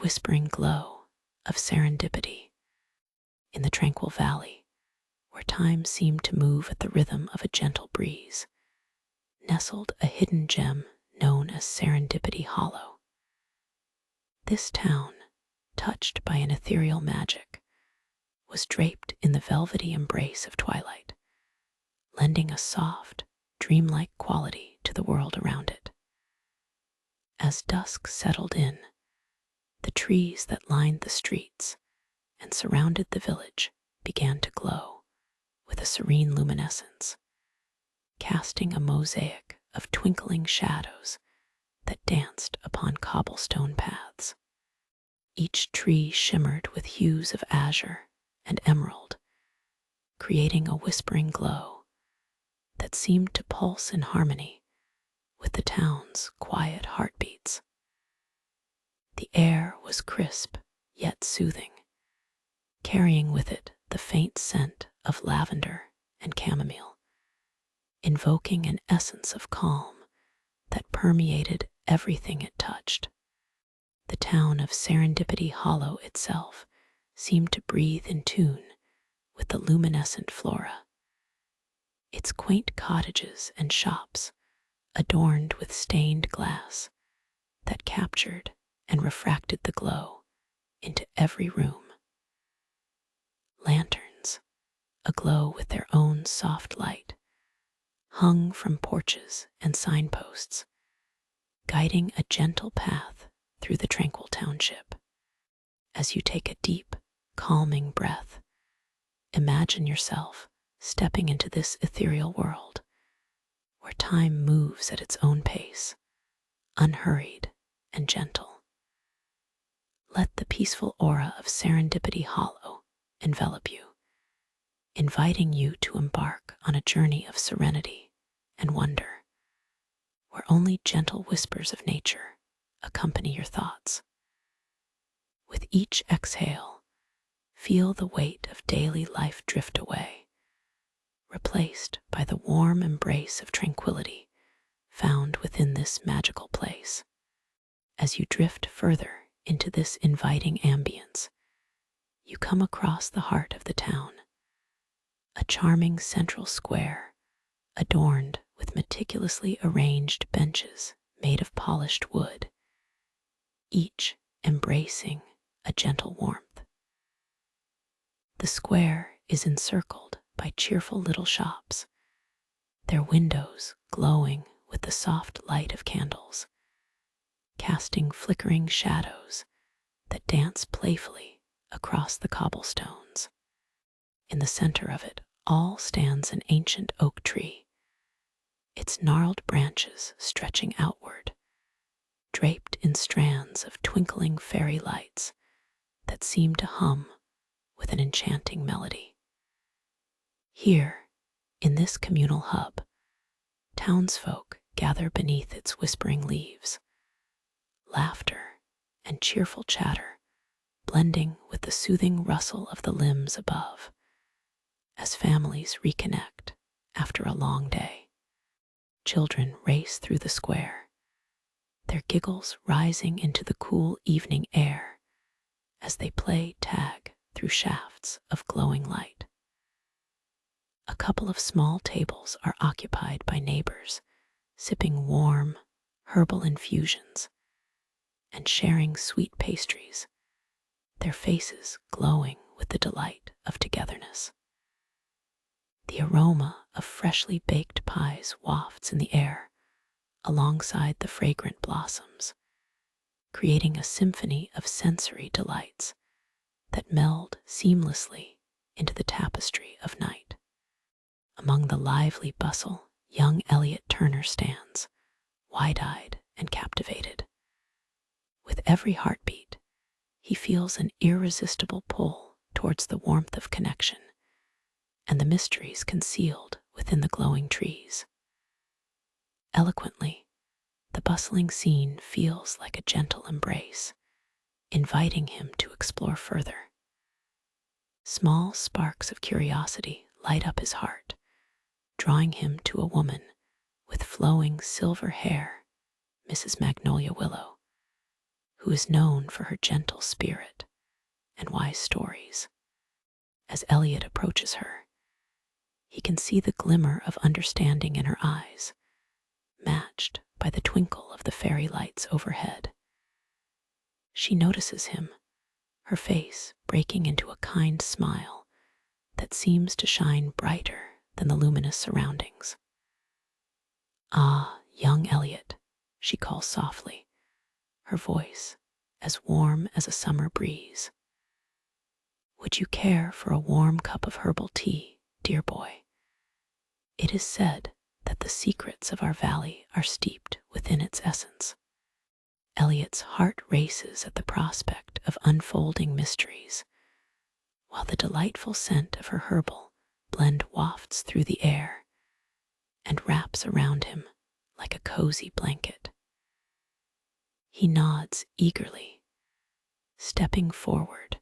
whispering glow of serendipity in the tranquil valley, where time seemed to move at the rhythm of a gentle breeze, nestled a hidden gem known as Serendipity Hollow. This town, touched by an ethereal magic, was draped in the velvety embrace of twilight, lending a soft, dreamlike quality to the world around it. As dusk settled in, the trees that lined the streets and surrounded the village began to glow with a serene luminescence, casting a mosaic of twinkling shadows that danced upon cobblestone paths. Each tree shimmered with hues of azure and emerald, creating a whispering glow that seemed to pulse in harmony with the town's quiet heartbeats. The air was crisp yet soothing, carrying with it the faint scent of lavender and chamomile, invoking an essence of calm that permeated everything it touched. The town of Serendipity Hollow itself seemed to breathe in tune with the luminescent flora. Its quaint cottages and shops, adorned with stained glass that captured and refracted the glow into every room. Lanterns, aglow with their own soft light, hung from porches and signposts, guiding a gentle path through the tranquil township. As you take a deep, calming breath, imagine yourself stepping into this ethereal world where time moves at its own pace, unhurried and gentle. Let the peaceful aura of Serendipity Hollow envelop you, inviting you to embark on a journey of serenity and wonder, where only gentle whispers of nature accompany your thoughts. With each exhale, feel the weight of daily life drift away, replaced by the warm embrace of tranquility found within this magical place. As you drift further into this inviting ambience, you come across the heart of the town, a charming central square adorned with meticulously arranged benches made of polished wood, each embracing a gentle warmth. The square is encircled by cheerful little shops, their windows glowing with the soft light of candles, casting flickering shadows that dance playfully across the cobblestones. In the center of it all stands an ancient oak tree, its gnarled branches stretching outward, draped in strands of twinkling fairy lights that seem to hum with an enchanting melody. Here, in this communal hub, townsfolk gather beneath its whispering leaves, laughter and cheerful chatter blending with the soothing rustle of the limbs above, as families reconnect after a long day. Children race through the square, their giggles rising into the cool evening air as they play tag through shafts of glowing light. A couple of small tables are occupied by neighbors, sipping warm, herbal infusions and sharing sweet pastries, their faces glowing with the delight of togetherness. The aroma of freshly baked pies wafts in the air alongside the fragrant blossoms, creating a symphony of sensory delights that meld seamlessly into the tapestry of night. Among the lively bustle, young Eliot Turner stands, wide-eyed and captivated. With every heartbeat, he feels an irresistible pull towards the warmth of connection and the mysteries concealed within the glowing trees. Eloquently, the bustling scene feels like a gentle embrace, inviting him to explore further. Small sparks of curiosity light up his heart, drawing him to a woman with flowing silver hair, Mrs. Magnolia Willow, who is known for her gentle spirit and wise stories. As Eliot approaches her, he can see the glimmer of understanding in her eyes, matched by the twinkle of the fairy lights overhead. She notices him, her face breaking into a kind smile that seems to shine brighter than the luminous surroundings. "Ah, young Eliot," she calls softly, her voice as warm as a summer breeze. "Would you care for a warm cup of herbal tea, dear boy? It is said that the secrets of our valley are steeped within its essence." Eliot's heart races at the prospect of unfolding mysteries, while the delightful scent of her herbal blend wafts through the air and wraps around him like a cozy blanket. He nods eagerly, stepping forward,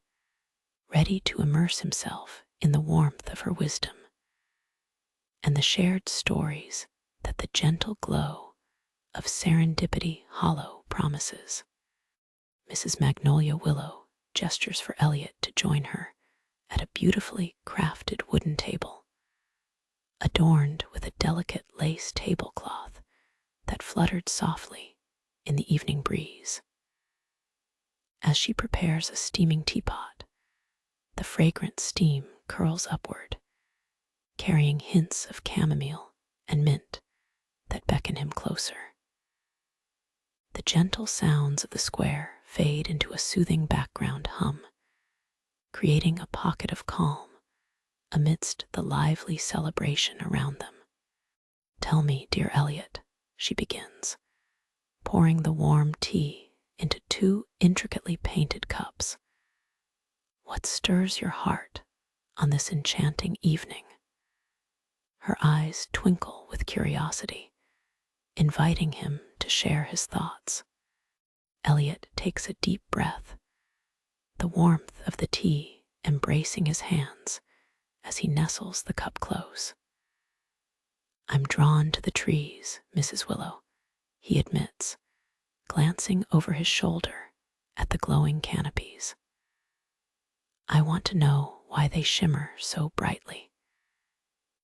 ready to immerse himself in the warmth of her wisdom and the shared stories that the gentle glow of Serendipity Hollow promises. Mrs. Magnolia Willow gestures for Eliot to join her at a beautifully crafted wooden table, adorned with a delicate lace tablecloth that fluttered softly in the evening breeze. As she prepares a steaming teapot, the fragrant steam curls upward, carrying hints of chamomile and mint that beckon him closer. The gentle sounds of the square fade into a soothing background hum, creating a pocket of calm amidst the lively celebration around them. "Tell me, dear Eliot," she begins, pouring the warm tea into 2 intricately painted cups, "what stirs your heart on this enchanting evening?" Her eyes twinkle with curiosity, inviting him to share his thoughts. Eliot takes a deep breath, the warmth of the tea embracing his hands as he nestles the cup close. "I'm drawn to the trees, Mrs. Willow," he admits, glancing over his shoulder at the glowing canopies. "I want to know why they shimmer so brightly.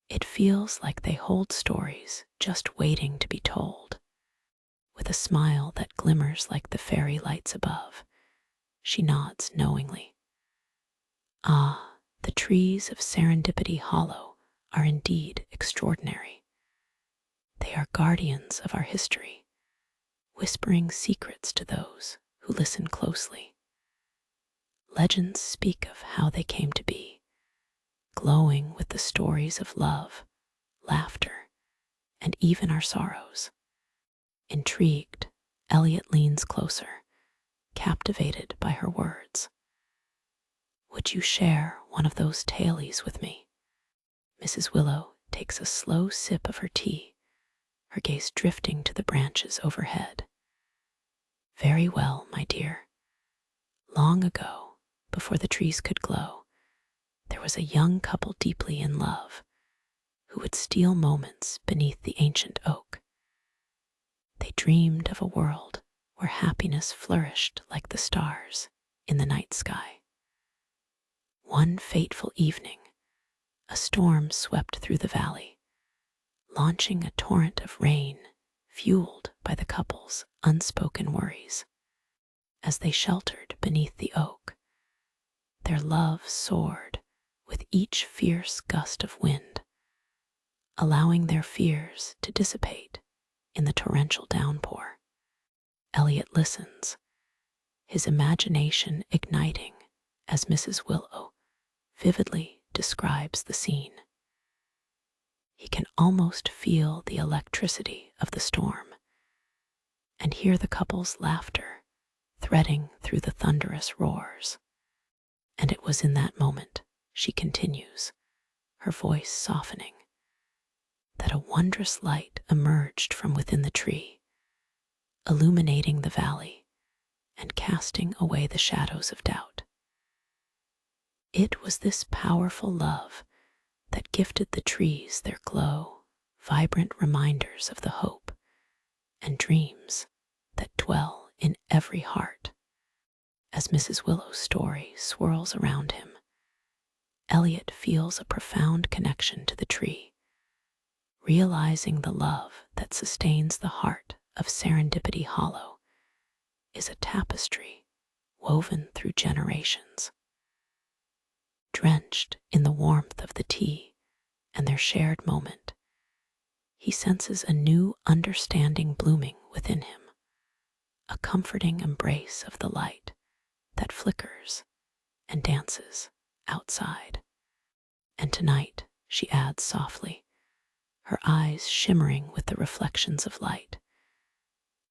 It feels like they hold stories just waiting to be told." With a smile that glimmers like the fairy lights above, she nods knowingly. "Ah, the trees of Serendipity Hollow are indeed extraordinary. They are guardians of our history, whispering secrets to those who listen closely. Legends speak of how they came to be, glowing with the stories of love, laughter, and even our sorrows." Intrigued, Eliot leans closer, captivated by her words. "Would you share one of those tailies with me?" Mrs. Willow takes a slow sip of her tea, her gaze drifting to the branches overhead. "Very well, my dear. Long ago, before the trees could glow, there was a young couple deeply in love who would steal moments beneath the ancient oak. They dreamed of a world where happiness flourished like the stars in the night sky. One fateful evening, a storm swept through the valley, launching a torrent of rain fueled by the couple's unspoken worries. As they sheltered beneath the oak, their love soared with each fierce gust of wind, allowing their fears to dissipate in the torrential downpour. Eliot listens, his imagination igniting as Mrs. Willow vividly describes the scene. He can almost feel the electricity of the storm and hear the couple's laughter threading through the thunderous roars. And it was in that moment, she continues, her voice softening, that a wondrous light emerged from within the tree, illuminating the valley and casting away the shadows of doubt. It was this powerful love that gifted the trees their glow, vibrant reminders of the hope and dreams that dwell in every heart. As Mrs. Willow's story swirls around him, Eliot feels a profound connection to the tree, realizing the love that sustains the heart of Serendipity Hollow is a tapestry woven through generations. Drenched in the warmth of the tea and their shared moment, he senses a new understanding blooming within him, a comforting embrace of the light that flickers and dances outside. And tonight, she adds softly, her eyes shimmering with the reflections of light.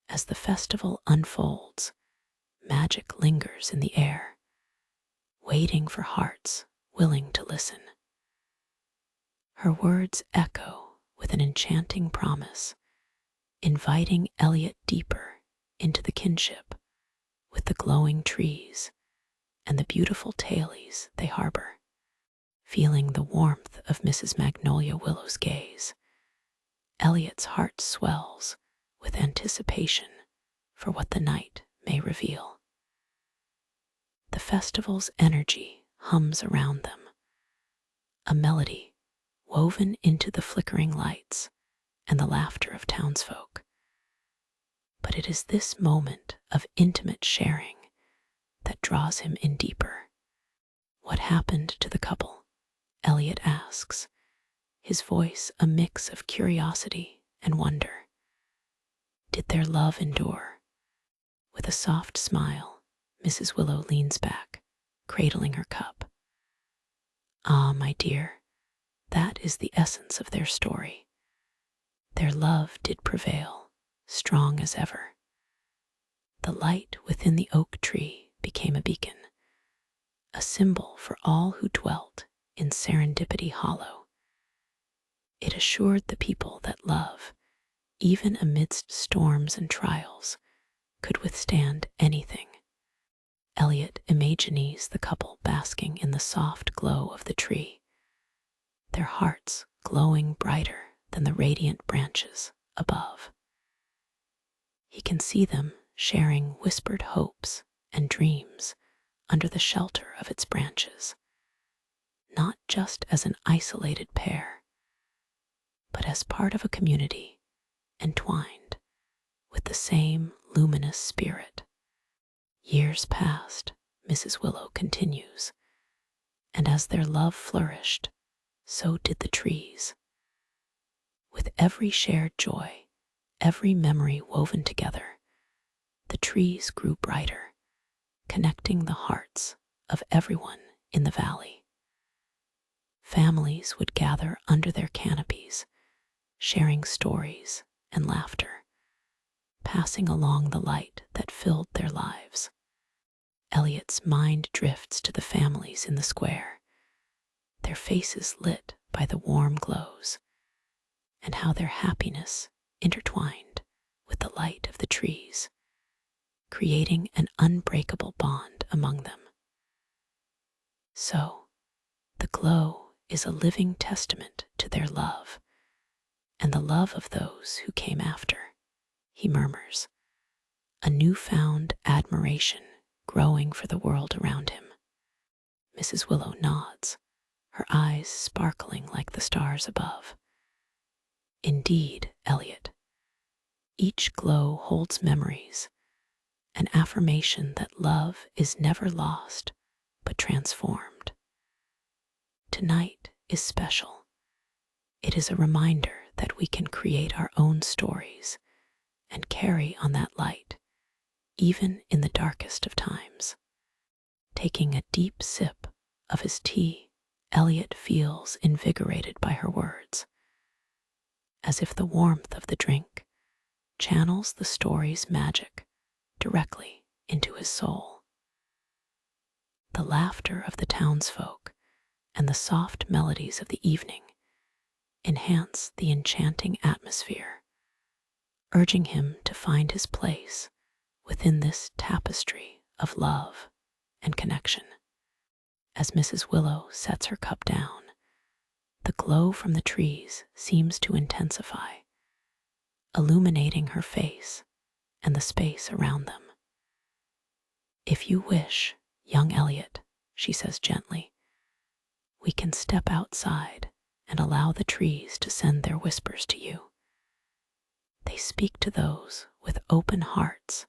As the festival unfolds, magic lingers in the air, waiting for hearts willing to listen. Her words echo with an enchanting promise, inviting Eliot deeper into the kinship with the glowing trees and the beautiful tailies they harbor. Feeling the warmth of Mrs. Magnolia Willow's gaze, Eliot's heart swells with anticipation for what the night may reveal. The festival's energy hums around them, a melody woven into the flickering lights and the laughter of townsfolk. But it is this moment of intimate sharing that draws him in deeper. What happened to the couple? Eliot asks, his voice a mix of curiosity and wonder. Did their love endure? With a soft smile, Mrs. Willow leans back, cradling her cup. Ah, my dear, that is the essence of their story. Their love did prevail, strong as ever. The light within the oak tree became a beacon, a symbol for all who dwelt in Serendipity Hollow. It assured the people that love, even amidst storms and trials, could withstand anything. Eliot imagines the couple basking in the soft glow of the tree, their hearts glowing brighter than the radiant branches above. He can see them sharing whispered hopes and dreams under the shelter of its branches, not just as an isolated pair, but as part of a community entwined with the same luminous spirit. Years passed, Mrs. Willow continues, and as their love flourished, so did the trees. With every shared joy, every memory woven together, the trees grew brighter, connecting the hearts of everyone in the valley. Families would gather under their canopies, sharing stories and laughter, passing along the light that filled their lives. Eliot's mind drifts to the families in the square, their faces lit by the warm glows, and how their happiness intertwined with the light of the trees, creating an unbreakable bond among them. So, the glow is a living testament to their love, and the love of those who came after, he murmurs, a newfound admiration growing for the world around him. Mrs. Willow nods, her eyes sparkling like the stars above. Indeed, Eliot, each glow holds memories, an affirmation that love is never lost, but transformed. Tonight is special. It is a reminder that we can create our own stories and carry on that light, even in the darkest of times. Taking a deep sip of his tea, Eliot feels invigorated by her words, as if the warmth of the drink channels the story's magic directly into his soul. The laughter of the townsfolk and the soft melodies of the evening enhance the enchanting atmosphere, urging him to find his place within this tapestry of love and connection. As Mrs. Willow sets her cup down, the glow from the trees seems to intensify, illuminating her face and the space around them. "If you wish, young Eliot," she says gently, "we can step outside and allow the trees to send their whispers to you. They speak to those with open hearts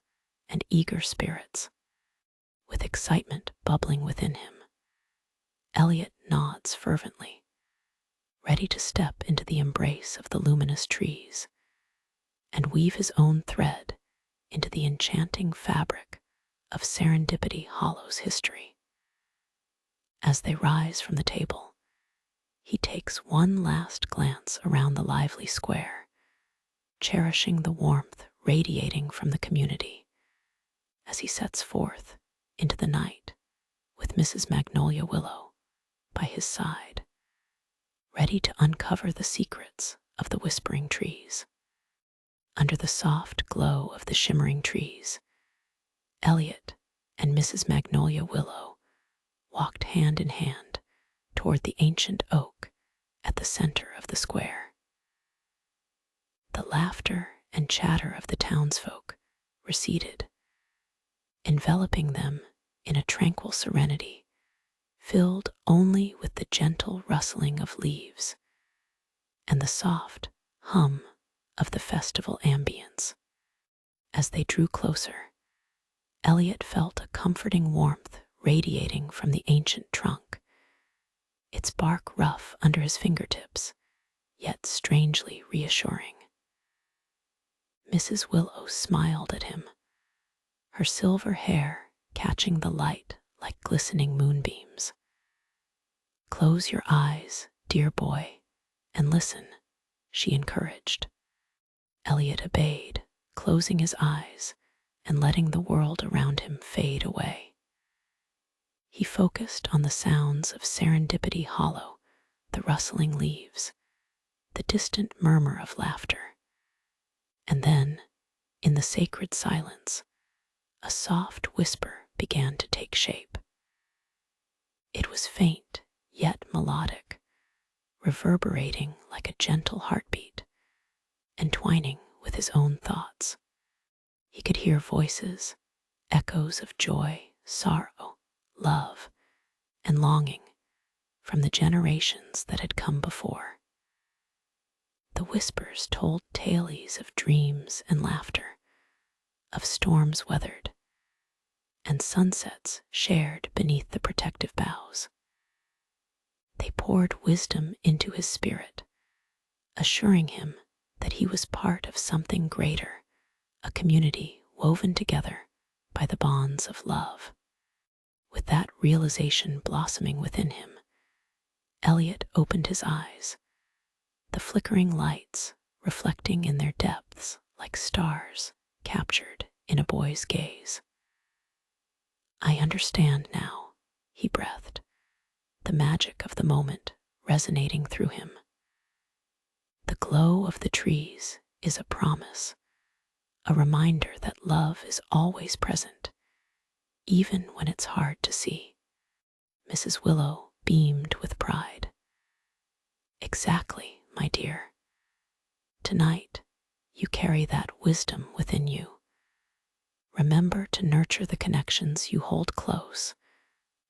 and eager spirits." With excitement bubbling within him, Eliot nods fervently, ready to step into the embrace of the luminous trees and weave his own thread into the enchanting fabric of Serendipity Hollow's history. As they rise from the table, he takes one last glance around the lively square, cherishing the warmth radiating from the community as he sets forth into the night with Mrs. Magnolia Willow by his side, ready to uncover the secrets of the whispering trees. Under the soft glow of the shimmering trees, Eliot and Mrs. Magnolia Willow walked hand in hand toward the ancient oak at the center of the square. The laughter and chatter of the townsfolk receded, enveloping them in a tranquil serenity filled only with the gentle rustling of leaves and the soft hum of the festival ambience. As they drew closer, Eliot felt a comforting warmth radiating from the ancient trunk, its bark rough under his fingertips, yet strangely reassuring. Mrs. Willow smiled at him, her silver hair catching the light like glistening moonbeams. "Close your eyes, dear boy, and listen," she encouraged. Eliot obeyed, closing his eyes and letting the world around him fade away. He focused on the sounds of Serendipity Hollow, the rustling leaves, the distant murmur of laughter. And then, in the sacred silence, a soft whisper began to take shape. It was faint, yet melodic, reverberating like a gentle heartbeat, entwining with his own thoughts. He could hear voices, echoes of joy, sorrow, love, and longing from the generations that had come before. The whispers told tales of dreams and laughter, of storms weathered, and sunsets shared beneath the protective boughs. They poured wisdom into his spirit, assuring him that he was part of something greater, a community woven together by the bonds of love. With that realization blossoming within him, Eliot opened his eyes, the flickering lights reflecting in their depths like stars captured in a boy's gaze. "I understand now," he breathed, the magic of the moment resonating through him. The glow of the trees is a promise, a reminder that love is always present, even when it's hard to see. Mrs. Willow beamed with pride. "Exactly, my dear. Tonight, you carry that wisdom within you. Remember to nurture the connections you hold close,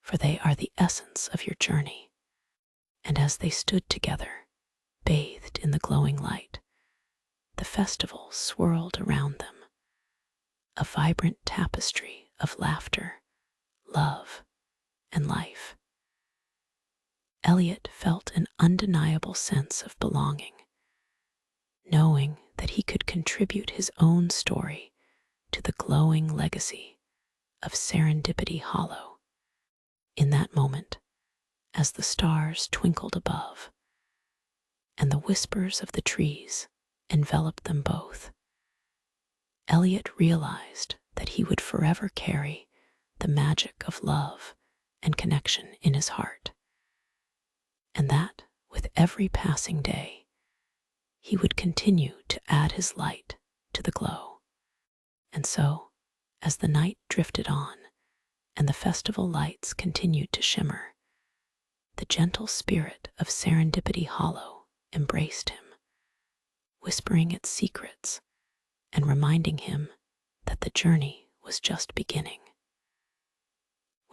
for they are the essence of your journey." And as they stood together, bathed in the glowing light, the festival swirled around them, a vibrant tapestry of laughter, love, and life. Eliot felt an undeniable sense of belonging, knowing that he could contribute his own story to the glowing legacy of Serendipity Hollow. In that moment, as the stars twinkled above, and the whispers of the trees enveloped them both, Eliot realized that he would forever carry the magic of love and connection in his heart, and that with every passing day, he would continue to add his light to the glow. And so, as the night drifted on and the festival lights continued to shimmer, the gentle spirit of Serendipity Hollow embraced him, whispering its secrets and reminding him that the journey was just beginning.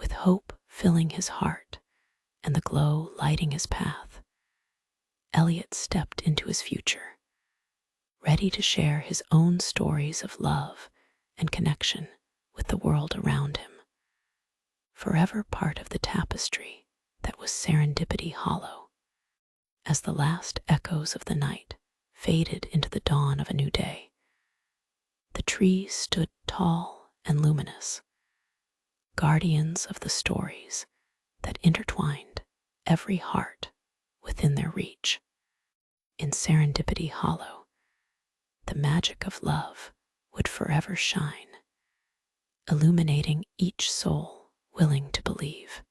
With hope filling his heart and the glow lighting his path, Eliot stepped into his future, ready to share his own stories of love and connection with the world around him, forever part of the tapestry that was Serendipity Hollow. As the last echoes of the night faded into the dawn of a new day, the trees stood tall and luminous, guardians of the stories that intertwined every heart within their reach. In Serendipity Hollow, the magic of love would forever shine, illuminating each soul willing to believe.